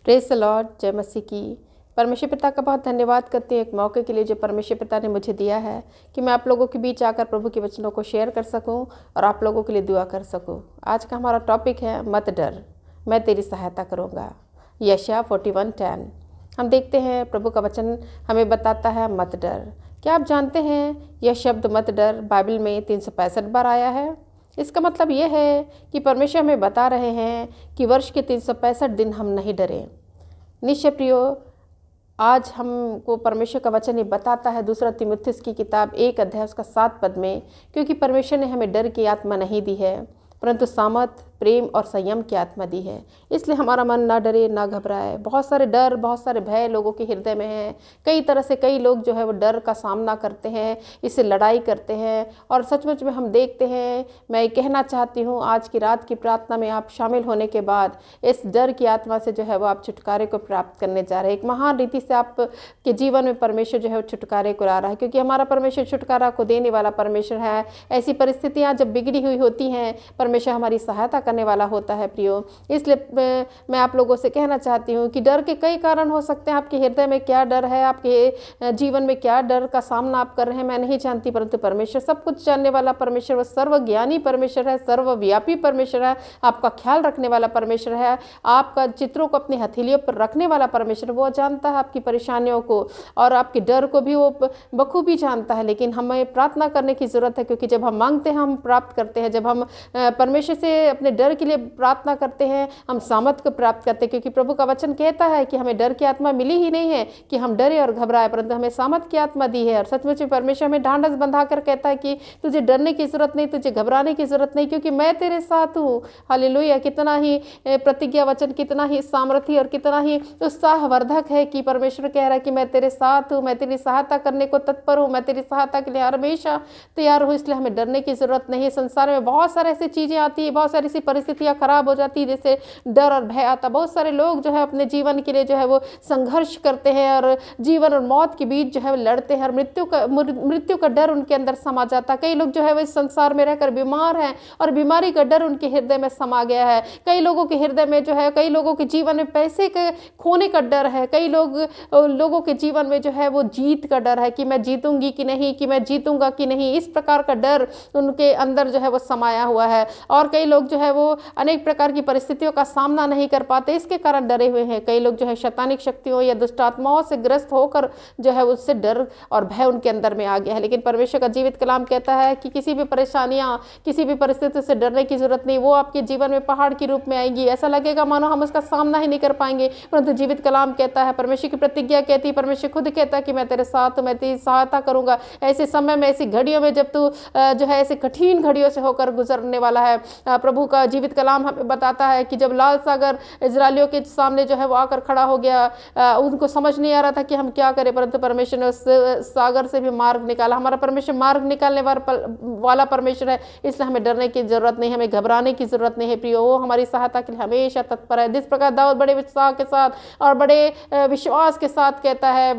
Praise the Lord. जय मसीह की। परमेश्वर पिता का बहुत धन्यवाद करती हूँ एक मौके के लिए जो परमेश्वर पिता ने मुझे दिया है कि मैं आप लोगों के बीच आकर प्रभु के वचनों को शेयर कर सकूं और आप लोगों के लिए दुआ कर सकूं। आज का हमारा टॉपिक है मत डर, मैं तेरी सहायता करूँगा। यशायाह 41:10। हम देखते हैं प्रभु का वचन हमें बताता है मत डर। क्या आप जानते हैं यह शब्द मत डर बाइबल में 365 बार आया है। इसका मतलब यह है कि परमेश्वर हमें बता रहे हैं कि वर्ष के 365 दिन हम नहीं डरें। निश्चय प्रियो, आज हमको परमेश्वर का वचन ये बताता है 2 तीमुथियुस की किताब 1 अध्याय उसका 7 पद में, क्योंकि परमेश्वर ने हमें डर की आत्मा नहीं दी है परंतु सामर्थ, प्रेम और संयम की आत्मा दी है। इसलिए हमारा मन ना डरे ना घबराए। बहुत सारे डर, बहुत सारे भय लोगों के हृदय में हैं। कई तरह से कई लोग जो है वो डर का सामना करते हैं, इससे लड़ाई करते हैं और सचमुच में हम देखते हैं। मैं कहना चाहती हूँ आज की रात की प्रार्थना में आप शामिल होने के बाद इस डर की आत्मा से जो है वो आप छुटकारे को प्राप्त करने जा रहे हैं। एक महान रीति से आपके जीवन में परमेश्वर जो है वो छुटकारे को ला रहा है, क्योंकि हमारा परमेश्वर छुटकारा को देने वाला परमेश्वर है। ऐसी परिस्थितियाँ जब बिगड़ी हुई होती हैं, परमेश्वर हमारी सहायता करने वाला होता है प्रियो। इसलिए मैं आप लोगों से कहना चाहती हूँ कि डर के कई कारण हो सकते हैं। आपके हृदय में क्या डर है, आपके जीवन में क्या डर का सामना आप कर रहे हैं, मैं नहीं जानती, परंतु परमेश्वर सब कुछ जानने वाला परमेश्वर, वह सर्वज्ञानी परमेश्वर है, सर्वव्यापी परमेश्वर है, आपका ख्याल रखने वाला परमेश्वर है, आपका चित्रों को अपनी हथेलियों पर रखने वाला परमेश्वर। वो जानता है आपकी परेशानियों को और आपके डर को भी वो बखूबी जानता है। लेकिन हमें प्रार्थना करने की ज़रूरत है, क्योंकि जब हम मांगते हैं हम प्राप्त करते हैं। जब हम परमेश्वर से अपने डर के लिए प्रार्थना करते हैं हम सामर्थ को प्राप्त करते हैं, क्योंकि प्रभु का वचन कहता है कि हमें डर की आत्मा मिली ही नहीं है कि हम डरे और घबराए, परंतु हमें सामर्थ की आत्मा दी है। और सचमुच में परमेश्वर हमें ढांढस बंधा कर कहता है कि तुझे डरने की ज़रूरत नहीं, तुझे घबराने की ज़रूरत नहीं, क्योंकि मैं तेरे साथ हूँ। हालेलुया। कितना ही प्रतिज्ञा वचन, कितना ही सामर्थी और कितना ही उत्साहवर्धक है कि परमेश्वर कह रहा है कि मैं तेरे साथ हूँ, मैं तेरी सहायता करने को तत्पर हूँ, मैं तेरी सहायता के लिए हमेशा तैयार हूँ। इसलिए हमें डरने की ज़रूरत नहीं है। संसार में बहुत सारे ऐसी चीज़ें आती है, बहुत सारी ऐसी परिस्थितियाँ खराब हो जाती है जैसे डर और भय आता। बहुत सारे लोग जो है अपने जीवन के लिए जो है वो संघर्ष करते हैं और जीवन और मौत के बीच जो है वो लड़ते हैं और मृत्यु का डर उनके अंदर समा जाता है। कई लोग जो है वो इस संसार में रहकर बीमार हैं और बीमारी का डर उनके हृदय में समा गया है। कई लोगों के हृदय में जो है, कई लोगों के जीवन में पैसे के खोने का डर है। कई लोगों के जीवन में जो है वो जीत का डर है कि मैं जीतूंगी कि नहीं, कि मैं जीतूंगा कि नहीं। इस प्रकार का डर उनके अंदर जो है वो समाया हुआ है। और कई लोग जो है वो अनेक प्रकार की परिस्थितियों का सामना नहीं कर पाते, इसके कारण डरे हुए हैं। कई लोग जो है शैतानिक शक्तियों या दुष्ट आत्माओं से ग्रस्त होकर जो है उससे डर और भय उनके अंदर में आ गया है। लेकिन परमेश्वर का जीवित कलाम कहता है कि किसी भी परेशानियां, किसी भी परिस्थिति से डरने की जरूरत नहीं। वो आपके जीवन में पहाड़ के रूप में आएंगी, ऐसा लगेगा मानो हम उसका सामना ही नहीं कर पाएंगे, परंतु जीवित कलाम कहता है, परमेश्वर की प्रतिज्ञा कहती है, परमेश्वर खुद कहता है कि मैं तेरे साथ, मैं तेरी सहायता करूंगा। ऐसे समय में, ऐसी घड़ियों में जब तू जो है ऐसे कठिन घड़ियों से होकर गुजरने वाला है, प्रभु का जीवित कलाम हमें बताता है कि जब लाल सागर इजरायलियों के सामने जो है वो आकर खड़ा हो गया, उनको समझ नहीं आ रहा था कि हम क्या करें, परंतु परमेश्वर ने उस सागर से भी मार्ग निकाला। हमारा परमेश्वर मार्ग निकालने वाला परमेश्वर है, इसलिए हमें डरने की जरूरत नहीं, हमें घबराने की जरूरत नहीं है प्रियो। वो हमारी सहायता के लिए हमेशा तत्पर है। जिस प्रकार दाऊद बड़े उत्साह के साथ और बड़े विश्वास के साथ कहता है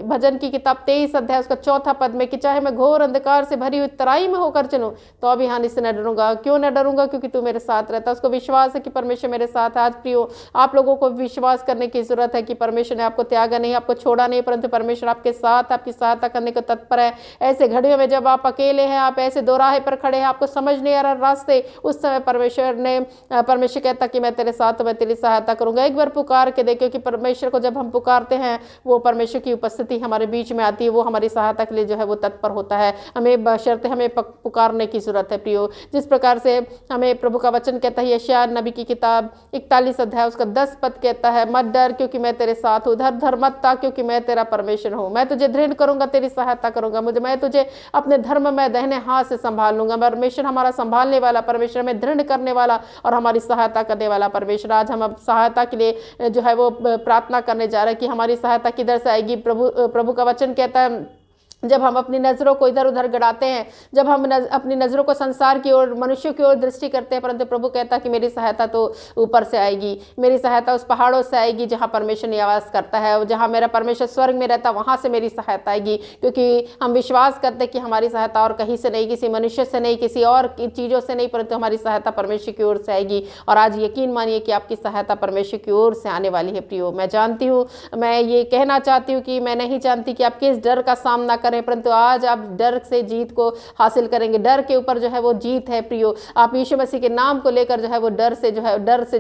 भजन की किताब 23 अध्याय उसका 4 पद में कि चाहे मैं घोर अंधकार से भरी हुई तराई में होकर चलूं तो अभी हानि से न डरूंगा। क्यों न डरूंगा? क्योंकि तू मेरे साथ रहता। उसको विश्वास है कि परमेश्वर मेरे साथ है। आज प्रियो, आप लोगों को विश्वास करने की जरूरत है कि परमेश्वर ने आपको त्यागा नहीं, आपको छोड़ा नहीं, परंतु परमेश्वर आपके साथ, आपकी सहायता करने को तत्पर है। ऐसे घड़ियों में जब आप अकेले हैं, आप ऐसे दोराहे पर खड़े हैं, आपको समझ नहीं आ रहा रास्ते, उस समय परमेश्वर कहता कि मैं तेरे साथ, मैं तेरी सहायता करूंगा। एक बार पुकार के देखिए कि परमेश्वर को जब हम पुकारते हैं वो परमेश्वर की उपस्थिति हमारे बीच में आती है, वो हमारी सहायता के लिए जो है वो तत्पर होता है। हमें बशर्ते हमें पुकारने की जरूरत है प्रियो। जिस प्रकार से हमें प्रभु का वचन कहता है, यशायाह नबी की किताब 41 अध्याय उसका 10 पद कहता है, मत डर क्योंकि मैं तेरे साथ हूँ, धर मत ता क्योंकि मैं तेरा परमेश्वर हूँ। मैं तुझे दृढ़ करूंगा, तेरी सहायता करूंगा, मैं तुझे अपने धर्म में दाहिने हाथ से संभाल लूंगा। परमेश्वर हमारा संभालने वाला परमेश्वर, हमें दृढ़ करने वाला और हमारी सहायता करने वाला परमेश्वर। आज हम सहायता के लिए जो है वो प्रार्थना करने जा रहे हैं कि हमारी सहायता किधर से आएगी। प्रभु का वचन कहता है जब हम अपनी नज़रों को इधर उधर गड़ाते हैं, जब हम अपनी नज़रों को संसार की ओर, मनुष्यों की ओर दृष्टि करते हैं, परंतु प्रभु कहता है कि मेरी सहायता तो ऊपर से आएगी, मेरी सहायता उस पहाड़ों से आएगी जहाँ परमेश्वर निवास करता है, जहाँ मेरा परमेश्वर स्वर्ग में रहता है, वहाँ से मेरी सहायता आएगी। क्योंकि हम विश्वास करते हैं कि हमारी सहायता और कहीं से नहीं, किसी मनुष्य से नहीं, किसी और चीज़ों से नहीं, परंतु हमारी सहायता परमेश्वर की ओर से आएगी। और आज यकीन मानिए कि आपकी सहायता परमेश्वर की ओर से आने वाली है। प्रियो, मैं जानती हूँ, मैं ये कहना चाहती हूँ कि मैं नहीं जानती कि आप किस डर का सामना करें, परंतु आज आप डर से जीत को हासिल करेंगे। डर के ऊपर जो है वो जीत है। प्रियो, आप यीशु मसीह के नाम को लेकर जो है वो डर से जो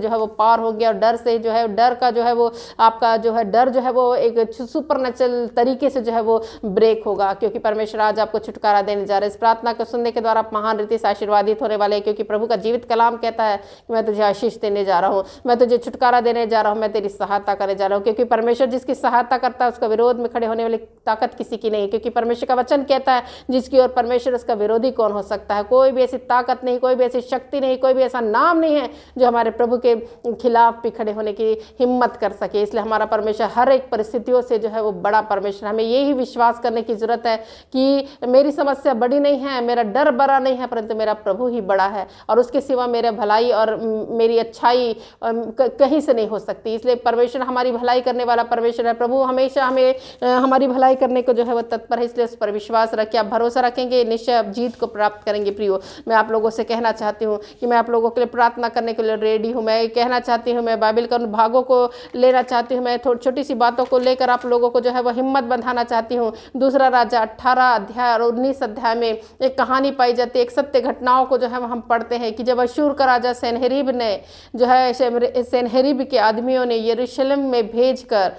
है वो पार होंगे, और डर से जो है, डर का जो है वो आपका जो है डर जो है वो एक सुपरनेचुरल तरीके से जो है वो ब्रेक होगा। क्योंकि परमेश्वर आज आपको छुटकारा देने जा रहा है। इस प्रार्थना को सुनने के द्वारा आप महान रीति से आशीर्वादित होने वाले हैं, क्योंकि प्रभु का जीवित कलाम कहता है कि मैं तुझे आशीष देने जा रहा हूँ, मैं तुझे छुटकारा देने जा रहा हूँ, मैं तेरी सहायता करने जा रहा हूँ। क्योंकि परमेश्वर जिसकी सहायता करता है उसका विरोध में खड़े होने वाली ताकत किसी की नहीं। क्योंकि परमेश्वर का वचन कहता है जिसकी ओर परमेश्वर, उसका विरोधी कौन हो सकता है। कोई भी ऐसी ताकत नहीं, कोई भी ऐसी शक्ति नहीं, कोई भी ऐसा नाम नहीं है जो हमारे प्रभु के खिलाफ भी खड़े होने की हिम्मत कर सके। इसलिए हमारा परमेश्वर हर एक परिस्थितियों से जो है वो बड़ा परमेश्वर। हमें यही विश्वास करने की जरूरत है कि मेरी समस्या बड़ी नहीं है, मेरा डर बड़ा नहीं है, परंतु मेरा प्रभु ही बड़ा है, और उसके सिवा मेरे भलाई और मेरी अच्छाई कहीं से नहीं हो सकती। इसलिए परमेश्वर हमारी भलाई करने वाला परमेश्वर है। प्रभु हमेशा हमें हमारी भलाई करने को जो है वो तत्पर है। इसलिए उस पर विश्वास रखिए, आप भरोसा रखेंगे, निश्चय आप जीत को प्राप्त करेंगे। प्रियो, मैं आप लोगों से कहना चाहती हूँ कि मैं आप लोगों के लिए प्रार्थना करने के लिए रेडी हूँ। मैं कहना चाहती हूँ, मैं बाइबल के उन भागों को लेना चाहती हूँ, मैं छोटी सी बातों को लेकर आप लोगों को जो है वो हिम्मत बंधाना चाहती हूँ। दूसरा राजा 18 अध्याय और 19 अध्याय में एक कहानी पाई जाती है, एक सत्य घटनाओं को जो है हम पढ़ते हैं कि जब अशूर का राजा सेनहेरीब ने जो है, सेनहेरीब के आदमियों ने यरूशलेम में भेजकर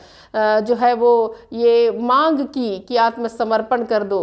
जो है वो ये मांग की कि आत्मसमर्पण कर दो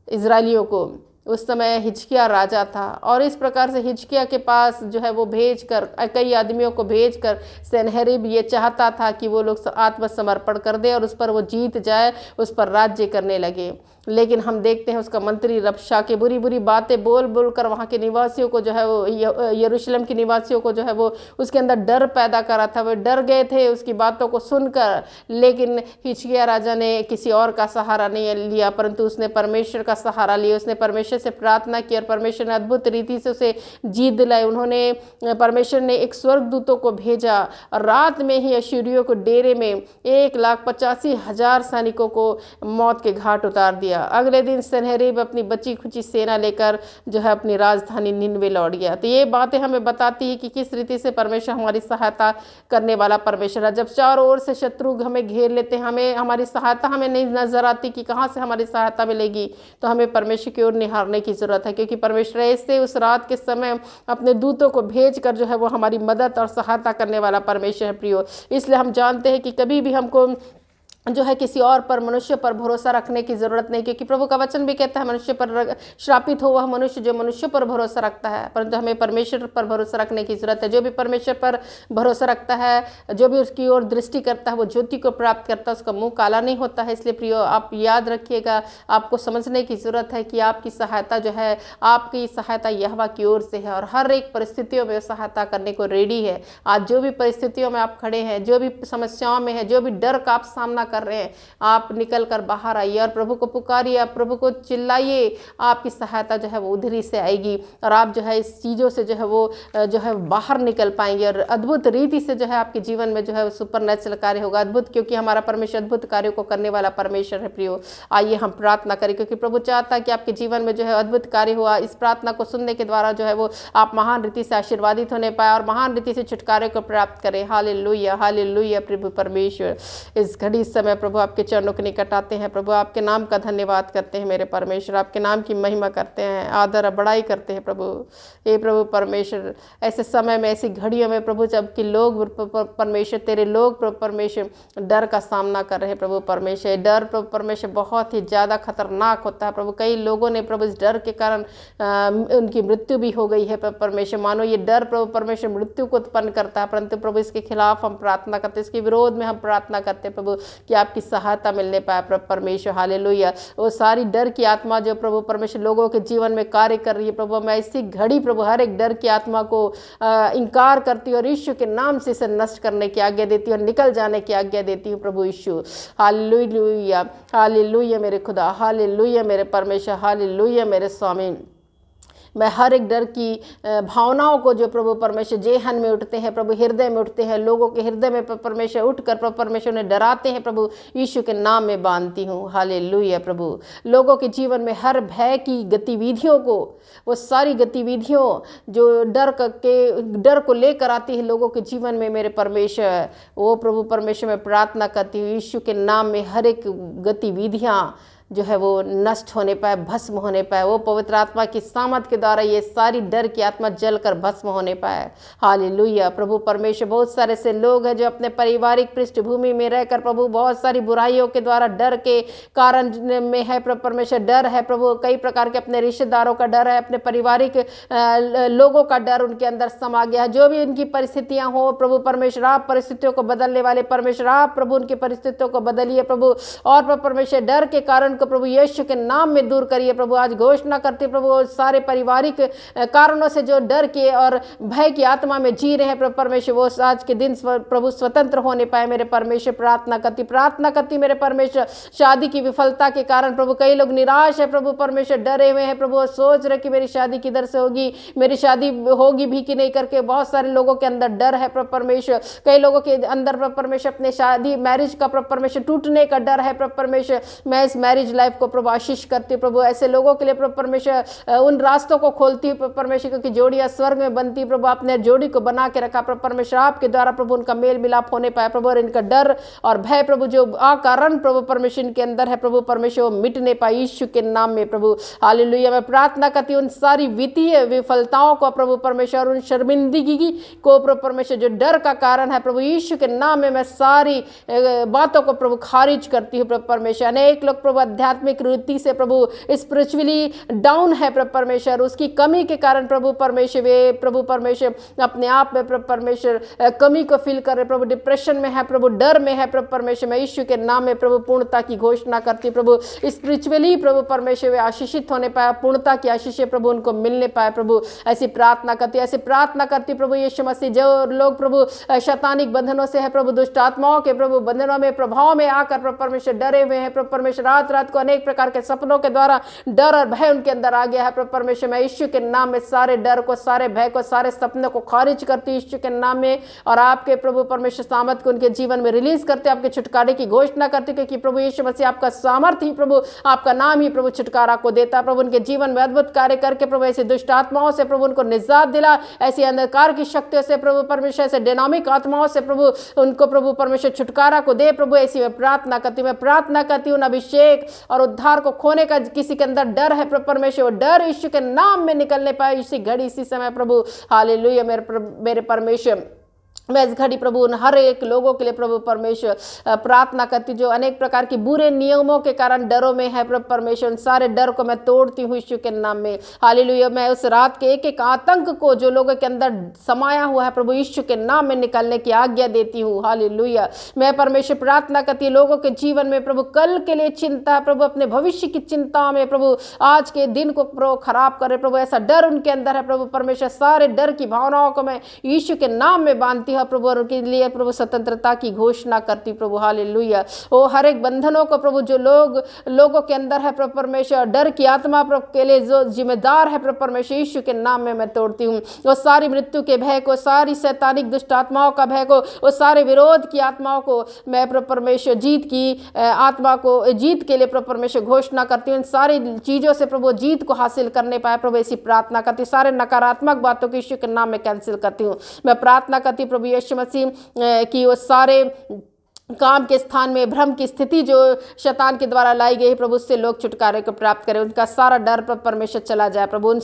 इजरायलियों को। उस समय हिजकिया राजा था, और इस प्रकार से हिजकिया के पास जो है वो भेजकर, कई आदमियों को भेजकर सेनहेरीब ये चाहता था कि वो लोग आत्मसमर्पण कर दे और उस पर वो जीत जाए, उस पर राज्य करने लगे। लेकिन हम देखते हैं उसका मंत्री रबशा के बुरी बुरी बातें बोल बोल कर वहाँ के निवासियों को जो है वो, यरूशलेम के निवासियों को जो है वो उसके अंदर डर पैदा करा था। वे डर गए थे उसकी बातों को सुनकर। लेकिन हिजकिया राजा ने किसी और का सहारा नहीं लिया, परंतु उसने परमेश्वर का सहारा लिया। उसने परमेश्वर से प्रार्थना की और परमेश्वर ने अद्भुत रीति से उसे जीत दिलाई। परमेश्वर ने एक स्वर्गदूतों को भेजा और रात में ही अशूरियों को डेरे में 1,85,000 सैनिकों को मौत के घाट उतार दिया। अगले दिन सेनहेरीब अपनी बची खुची सेना लेकर जो है अपनी राजधानी निनवे लौट गया। तो ये बातें हमें बताती है कि किस रीति से परमेश्वर हमारी सहायता करने वाला परमेश्वर है। जब चारों ओर से शत्रु हमें घेर लेते हैं, हमें हमारी सहायता हमें नहीं नजर आती कि कहाँ से हमारी सहायता मिलेगी, तो हमें परमेश्वर की ओर निहारने की जरूरत है। क्योंकि परमेश्वर ऐसे उस रात के समय अपने दूतों को भेज कर जो है वो हमारी मदद और सहायता करने वाला परमेश्वर है। प्रियो, इसलिए हम जानते हैं कि कभी भी हमको जो है किसी और पर, मनुष्य पर भरोसा रखने की ज़रूरत नहीं। क्योंकि प्रभु का वचन भी कहता है मनुष्य पर श्रापित हो वह मनुष्य जो मनुष्य पर भरोसा रखता है, परंतु हमें परमेश्वर पर भरोसा रखने की ज़रूरत है। जो भी परमेश्वर पर भरोसा रखता है, जो भी उसकी ओर दृष्टि करता है, वो ज्योति को प्राप्त करता है, उसका मुंह काला नहीं होता है। इसलिए प्रियो, आप याद रखिएगा, आपको समझने की ज़रूरत है कि आपकी सहायता जो है, आपकी सहायता यहोवा की ओर से है, और हर एक परिस्थितियों में सहायता करने को रेडी है। आज जो भी परिस्थितियों में आप खड़े हैं, जो भी समस्याओं में है, जो भी डर का आप सामना कर रहे हैं, आप निकल कर बाहर आइए और प्रभु को पुकारिए, आप प्रभु को चिल्लाइए। आपकी सहायता जो है वो उधरी से आएगी, और आप जो है इस चीज़ों से जो है वो जो है बाहर निकल पाएंगे, और अद्भुत रीति से जो है आपके जीवन में जो है वो सुपरनेचुरल कार्य होगा। अद्भुत, क्योंकि हमारा परमेश्वर अद्भुत कार्यों को करने वाला परमेश्वर है। प्रियो, आइए हम प्रार्थना करें, क्योंकि प्रभु चाहता है कि आपके जीवन में जो है अद्भुत कार्य हुआ। इस प्रार्थना को सुनने के द्वारा जो है वो आप महान रीति से आशीर्वादित होने पाए और महान रीति से छुटकारे को प्राप्त करें। Hallelujah, hallelujah. प्रभु परमेश्वर, इस घड़ी समय प्रभु आपके चरणों के निकट आते हैं। प्रभु आपके नाम का धन्यवाद करते हैं मेरे परमेश्वर, आपके नाम की महिमा करते हैं, आदर बड़ाई करते हैं। प्रभु, हे प्रभु परमेश्वर, ऐसे समय में, ऐसी घड़ियों में प्रभु, जबकि लोग परमेश्वर, तेरे लोग प्रभु परमेश्वर डर का सामना कर रहे हैं। प्रभु परमेश्वर, डर प्रभु परमेश्वर बहुत ही ज़्यादा खतरनाक होता है। प्रभु, कई लोगों ने प्रभु इस डर के कारण उनकी मृत्यु भी हो गई है। प्रभु परमेश्वर, मानो ये डर प्रभु परमेश्वर मृत्यु को उत्पन्न करता है, परंतु प्रभु इसके खिलाफ हम प्रार्थना करते हैं, इसके विरोध में हम प्रार्थना करते हैं प्रभु, कि आपकी सहायता मिलने पाए प्रभु परमेश्वर। हालेलुया। वो सारी डर की आत्मा जो प्रभु परमेश्वर लोगों के जीवन में कार्य कर रही है प्रभु, मैं इसी घड़ी प्रभु हर एक डर की आत्मा को इनकार करती हूँ और यीशु के नाम से इसे नष्ट करने की आज्ञा देती हूँ और निकल जाने की आज्ञा देती हूँ प्रभु यीशु। हालेलुया, हालेलुया मेरे खुदा, हालेलुया मेरे परमेश्वर, हालेलुया मेरे स्वामी। मैं हर एक डर की भावनाओं को जो प्रभु परमेश्वर जेहन में उठते हैं प्रभु, हृदय में उठते हैं, लोगों के हृदय में परमेश्वर उठकर प्रभु परमेश्वर ने डराते हैं प्रभु, यीशु के नाम में बांधती हूँ। हालेलुया प्रभु। लोगों के जीवन में हर भय की गतिविधियों को, वो सारी गतिविधियों जो डर को लेकर आती है लोगों के जीवन में मेरे परमेश्वर, वो प्रभु परमेश्वर मैं प्रार्थना करती हूँ यीशु के नाम में हर एक गतिविधियाँ जो है वो नष्ट होने पाए, भस्म होने पाए। वो पवित्र आत्मा की सामर्थ के द्वारा ये सारी डर की आत्मा जलकर भस्म होने पाए। हालेलुया प्रभु परमेश्वर। बहुत सारे ऐसे लोग हैं जो अपने पारिवारिक पृष्ठभूमि में रहकर प्रभु बहुत सारी बुराइयों के द्वारा डर के कारण में है प्रभु परमेश्वर, डर है प्रभु, कई प्रकार के अपने रिश्तेदारों का डर है, अपने पारिवारिक लोगों का डर उनके अंदर समा गया है। जो भी उनकी परिस्थितियां हो प्रभु परमेश्वर, आप परिस्थितियों को बदलने वाले परमेश्वर, आप प्रभु उनकी परिस्थितियों को बदलिए प्रभु, और प्रभु परमेश्वर डर के कारण को प्रभु यीशु के नाम में दूर करिए प्रभु। आज घोषणा करते प्रभु सारे पारिवारिक कारणों से जो डर के और भय की आत्मा में जी रहे हैं प्रभु परमेश्वर, वो आज के दिन प्रभु स्वतंत्र होने पाए मेरे परमेश्वर। प्रार्थना करती मेरे परमेश्वर, शादी की विफलता के कारण प्रभु कई लोग निराश है प्रभु परमेश्वर, डरे हुए हैं प्रभु, सोच रहे कि मेरी शादी किधर से होगी, मेरी शादी होगी भी कि नहीं करके बहुत सारे लोगों के अंदर डर है प्रभु परमेश्वर। कई लोगों के अंदर प्रभु परमेश्वर अपने शादी मैरिज का प्रभु परमेश्वर टूटने का डर है प्रभु परमेश्वर। मैं इस मैरिज लाइफ को प्रभु आशीष करती हूँ प्रभु, ऐसे लोगों के लिए प्रभु परमेश्वर उन रास्तों को खोलती हूँ प्रभु परमेश्वर, क्योंकि जोड़ियां स्वर्ग में बनती प्रभु, आपने जोड़ी को बना के रखा प्रभु परमेश्वर, आपके द्वारा प्रभु उनका मेल मिलाप होने पाए प्रभु, और इनका डर और भय प्रभु जो अकारण प्रभु परमेश्वर इनके अंदर है प्रभु परमेश्वर वो मिटने पाए यीशु के नाम में प्रभु। हालेलुया। मैं प्रार्थना करती हूँ उन सारी वित्तीय विफलताओं को प्रभु परमेश्वर, उन शर्मिंदगी को प्रभु परमेश्वर जो डर का कारण है प्रभु, यीशु के नाम में मैं सारी बातों को प्रभु खारिज करती हूँ प्रभु परमेश्वर। अनेक लोग प्रभु आध्यात्मिक रीति से प्रभु स्पिरिचुअली डाउन है प्रभु परमेश्वर, उसकी कमी के कारण प्रभु परमेश्वर वे प्रभु परमेश्वर अपने आप में प्रभु परमेश्वर कमी को फील कर रहे प्रभु, डिप्रेशन में है प्रभु, डर में है प्रभु परमेश्वर। मैं यीशु के नाम में प्रभु पूर्णता की घोषणा करती प्रभु, स्पिरिचुअली प्रभु परमेश्वर वे आशीषित होने पाए, पूर्णता की आशीष प्रभु उनको मिलने पाए प्रभु, ऐसी प्रार्थना करती प्रभु यीशु मसीह। जो लोग प्रभु शैतानिक बंधनों से है प्रभु, दुष्ट आत्माओं के प्रभु बंधनों में प्रभाव में आकर प्रभु परमेश्वर डरे हुए हैं प्रभु परमेश्वर, रात को अनेक प्रकार के सपनों के द्वारा डर और भय उनके अंदर आ गया है प्रभु परमेश्वर। मैं यीशु के नाम में सारे डर को, सारे भय को, सारे सपनों को खारिज करती यीशु के नाम में, और आपके प्रभु परमेश्वर सामर्थ को उनके जीवन में रिलीज करते, आपके छुटकारे की घोषणा करते, क्योंकि प्रभु यीशु मसीह आपका सामर्थ ही प्रभु, आपका नाम ही प्रभु छुटकारा को देता प्रभु। उनके जीवन में अद्भुत कार्य करके प्रभु ऐसी दुष्ट आत्माओं से प्रभु उनको निजात दिला, ऐसी अंधकार की शक्तियों से प्रभु परमेश्वर, ऐसे डायनामिक आत्माओं से प्रभु उनको प्रभु परमेश्वर छुटकारा को दे प्रभु। ऐसी मैं प्रार्थना करती हूँ अभिषेक और उद्धार को खोने का किसी के अंदर डर है प्रभु परमेश्वर, वो डर यीशु के नाम में निकलने पाए इसी घड़ी इसी समय प्रभु। हालेलुया मेरे परमेश्वर। मैं इस घड़ी प्रभु उन हर एक लोगों के लिए प्रभु परमेश्वर प्रार्थना करती जो अनेक प्रकार की बुरे नियमों के कारण डरों में है प्रभु परमेश्वर, उन सारे डर को मैं तोड़ती हूँ यीशु के नाम में। हालेलुया। मैं उस रात के एक आतंक को जो लोगों के अंदर समाया हुआ है प्रभु यीशु के नाम में निकलने की आज्ञा देती हूँ। हालेलुया। मैं परमेश्वर प्रार्थना करती हूँ लोगों के जीवन में प्रभु कल के लिए चिंता है प्रभु, अपने भविष्य की चिंता में प्रभु आज के दिन को प्रभु खराब करे प्रभु, ऐसा डर उनके अंदर है प्रभु परमेश्वर। सारे डर की भावनाओं को मैं यीशु के नाम में बांधती हूँ प्रभु, और उनके लिए प्रभु स्वतंत्रता की घोषणा करती प्रभु। हालेलुया। ओ हर एक बंधनों को प्रभु जो लोगों के अंदर है प्रभु परमेश्वर, डर की आत्मा प्रभु के लिए जो जिम्मेदार है प्रभु परमेश्वर, यीशु के नाम में मैं तोड़ती हूँ। वो सारी मृत्यु के भय को, सारी शैतानिक दुष्ट आत्माओं का भय को, वो सारे विरोध की आत्माओं को मैं प्रभु परमेश्वर जीत की आत्मा को, जीत के लिए प्रभु परमेश्वर घोषणा करती हूँ। इन सारी चीजों से प्रभु जीत को हासिल करने पाए प्रभु, ऐसी प्रार्थना करती हूँ। सारे नकारात्मक बातों को यीशु के नाम में कैंसिल करती हूँ। मैं प्रार्थना करती हूँ प्रभु यीशु मसीह कि वो सारे काम के स्थान में भ्रम की स्थिति जो शैतान के द्वारा लाई गई प्रभु, उससे लोग छुटकारे को प्राप्त करें, उनका सारा डर प्रभु परमेश्वर चला जाए प्रभु।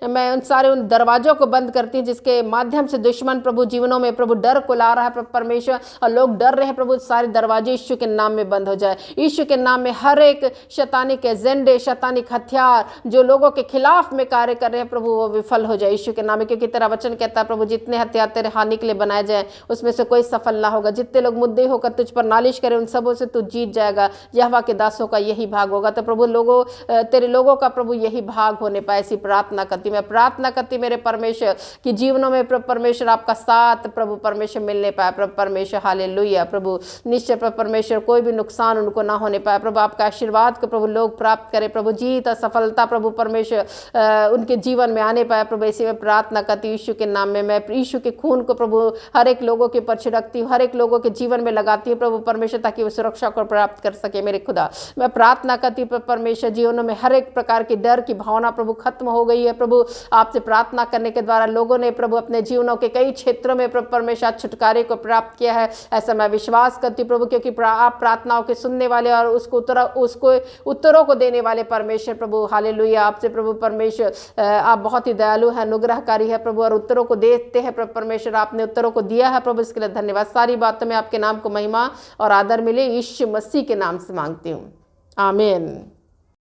मैं उन दरवाजों को बंद करती हूँ जिसके माध्यम से दुश्मन प्रभु जीवनों में प्रभु डर को ला रहा है प्रभु परमेश्वर, और लोग डर रहे हैं प्रभु। सारे दरवाजे यीशु के नाम में बंद हो जाए। यीशु के नाम में हर एक शैतानिक एजेंडे, शैतानिक हथियार जो लोगों के खिलाफ में कार्य कर रहे हैं प्रभु, वो विफल हो जाए यीशु के नाम में, क्योंकि तेरा वचन कहता है प्रभु जितने हथियार तेरे हानि के लिए बनाए जाए उसमें से कोई सफल ना होगा। जितने लोग मुद्दे होकर तुझ पर नालिश करे उन सबों से तू जीत जाएगा। यहोवा के दासों का यही भाग होगा। तो प्रभु तेरे लोगों का प्रभु यही भाग होने पाए, ऐसी प्रार्थना करती। मैं प्रार्थना करती मेरे परमेश्वर कि जीवनों में प्रभु परमेश्वर आपका साथ प्रभु परमेश्वर मिलने पाए। प्रभु परमेश्वर हालेलुया। प्रभु निश्चय प्रभु परमेश्वर कोई भी नुकसान उनको ना होने पाए। प्रभु आपका आशीर्वाद को प्रभु लोग प्राप्त करें। प्रभु जीत और सफलता प्रभु परमेश्वर उनके जीवन में आने पाए। प्रभु इसी में प्रार्थना करती हूँ यीशु के नाम में। मैं यीशु के खून को प्रभु हर एक लोगों के ऊपर छिड़कती हूँ, हर एक लोगों के जीवन में लगाती हूँ प्रभु परमेश्वर, ताकि वो सुरक्षा को प्राप्त कर सके। मेरे खुदा मैं प्रार्थना करती हूँ प्रभु परमेश्वर जीवनों में हर एक प्रकार की डर की भावना प्रभु खत्म हो गई है। प्रभु आपसे प्रार्थना करने के द्वारा लोगों ने प्रभु अपने जीवनों के कई क्षेत्रों में प्रभु परमेश्वर छुटकारे को प्राप्त किया है, ऐसा मैं विश्वास करती हूँ प्रभु, क्योंकि आप प्रार्थनाओं के सुनने वाले और उसको उत्तरों को देने वाले परमेश्वर प्रभु हालेलुया। आपसे प्रभु परमेश्वर आप बहुत ही दयालु है, अनुग्रहकारी है प्रभु, और उत्तरों को देते हैं प्रभु परमेश्वर। आपने उत्तरों को दिया है प्रभु, इसके लिए धन्यवाद। सारी बातों में आपके नाम को महिमा और आदर मिले, यीशु मसीह के नाम से मांगती हूँ, आमीन।